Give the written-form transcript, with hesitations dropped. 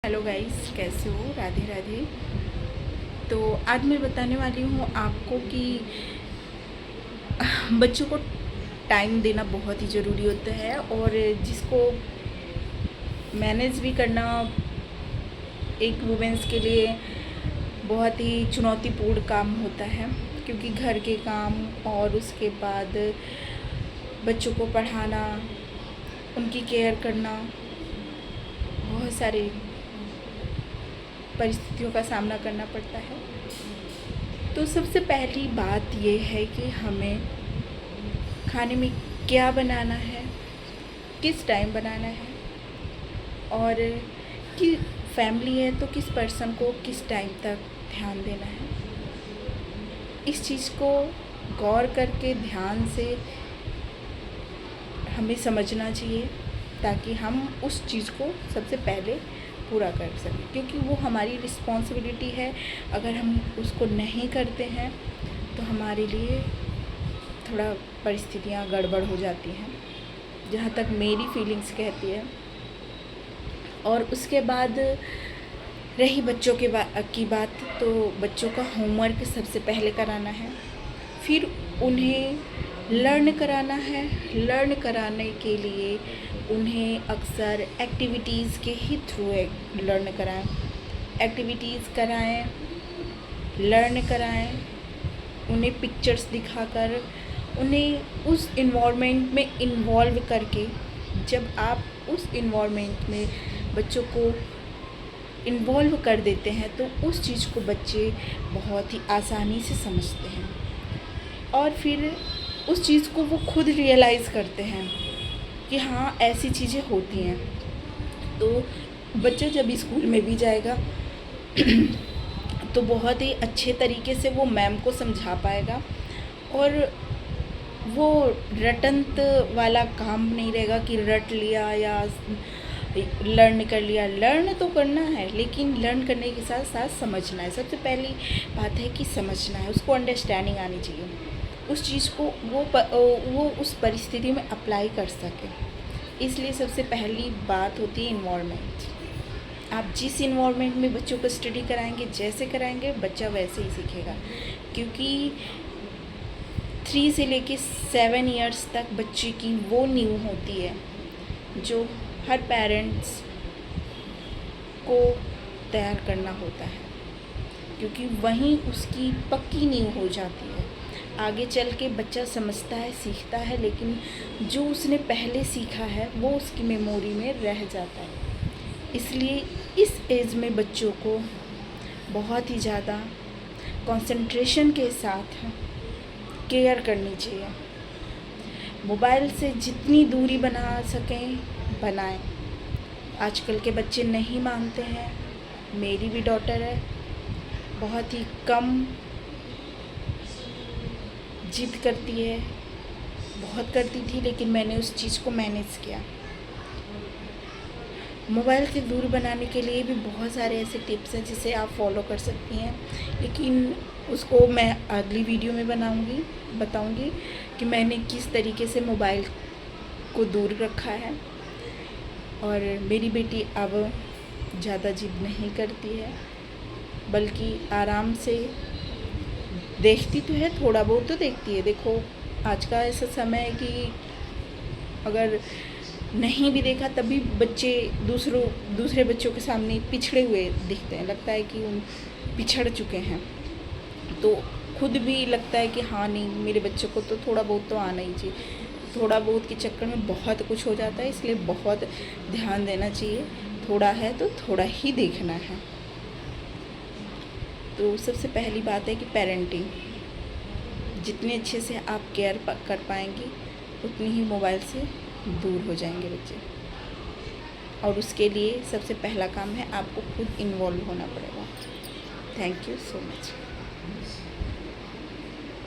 Hello guys, कैसे हो? राधे राधे। तो आज मैं बताने वाली हूँ आपको कि बच्चों को टाइम देना बहुत ही ज़रूरी होता है और जिसको मैनेज भी करना एक वुमेंस के लिए बहुत ही चुनौतीपूर्ण काम होता है, क्योंकि घर के काम और उसके बाद बच्चों को पढ़ाना, उनकी केयर करना, बहुत सारे परिस्थितियों का सामना करना पड़ता है। तो सबसे पहली बात ये है कि हमें खाने में क्या बनाना है, किस टाइम बनाना है, और कि फैमिली है तो किस पर्सन को किस टाइम तक ध्यान देना है। इस चीज़ को गौर करके ध्यान से हमें समझना चाहिए ताकि हम उस चीज़ को सबसे पहले पूरा कर सकें, क्योंकि वो हमारी रिस्पॉन्सिबिलिटी है। अगर हम उसको नहीं करते हैं तो हमारे लिए थोड़ा परिस्थितियाँ गड़बड़ हो जाती हैं, जहाँ तक मेरी फीलिंग्स कहती है। और उसके बाद रही बच्चों की बात, तो बच्चों का होमवर्क सबसे पहले कराना है, फिर उन्हें लर्न कराना है। लर्न कराने के लिए उन्हें अक्सर एक्टिविटीज़ के ही थ्रू लर्न कराएं। एक्टिविटीज़ कराएं, लर्न कराएं, उन्हें पिक्चर्स दिखाकर, उन्हें उस इन्वॉल्वमेंट में इन्वॉल्व करके, जब आप उस इन्वॉल्वमेंट में बच्चों को इन्वॉल्व कर देते हैं तो उस चीज़ को बच्चे बहुत ही आसानी से समझते हैं और फिर उस चीज़ को वो खुद रियलाइज़ करते हैं कि हाँ, ऐसी चीज़ें होती हैं। तो बच्चा जब स्कूल में भी जाएगा तो बहुत ही अच्छे तरीके से वो मैम को समझा पाएगा और वो रटंत वाला काम नहीं रहेगा कि रट लिया या लर्न कर लिया। लर्न तो करना है, लेकिन लर्न करने के साथ साथ समझना है। सबसे पहली बात है कि समझना है, उसको अंडरस्टैंडिंग आनी चाहिए, उस चीज़ को वो उस परिस्थिति में अप्लाई कर सके। इसलिए सबसे पहली बात होती है इन्वॉल्वमेंट। आप जिस इन्वॉल्वमेंट में बच्चों को स्टडी कराएंगे, जैसे कराएंगे, बच्चा वैसे ही सीखेगा, क्योंकि 3 से लेके 7 इयर्स तक बच्चे की वो नींव होती है जो हर पेरेंट्स को तैयार करना होता है, क्योंकि वहीं उसकी पक्की नींव हो जाती है। आगे चल के बच्चा समझता है, सीखता है, लेकिन जो उसने पहले सीखा है वो उसकी मेमोरी में रह जाता है। इसलिए इस एज में बच्चों को बहुत ही ज़्यादा कंसंट्रेशन के साथ केयर करनी चाहिए। मोबाइल से जितनी दूरी बना सकें बनाएं। आजकल के बच्चे नहीं मानते हैं। मेरी भी डॉटर है, बहुत ही कम जिद करती है, बहुत करती थी, लेकिन मैंने उस चीज़ को मैनेज किया। मोबाइल से दूर बनाने के लिए भी बहुत सारे ऐसे टिप्स हैं जिसे आप फॉलो कर सकती हैं, लेकिन उसको मैं अगली वीडियो में बताऊंगी कि मैंने किस तरीके से मोबाइल को दूर रखा है। और मेरी बेटी अब ज़्यादा जिद नहीं करती है, बल्कि आराम से देखती तो है, थोड़ा बहुत तो देखती है। देखो, आज का ऐसा समय है कि अगर नहीं भी देखा तभी बच्चे दूसरे बच्चों के सामने पिछड़े हुए दिखते हैं, लगता है कि उन पिछड़ चुके हैं। तो खुद भी लगता है कि हाँ, नहीं, मेरे बच्चों को तो थोड़ा बहुत तो आना ही चाहिए। थोड़ा बहुत के चक्कर में बहुत कुछ हो जाता है, इसलिए बहुत ध्यान देना चाहिए। थोड़ा है तो थोड़ा ही देखना है। तो सबसे पहली बात है कि पेरेंटिंग, जितने अच्छे से आप केयर कर पाएंगी उतनी ही मोबाइल से दूर हो जाएंगे बच्चे। और उसके लिए सबसे पहला काम है आपको खुद इन्वॉल्व होना पड़ेगा। Thank you so much.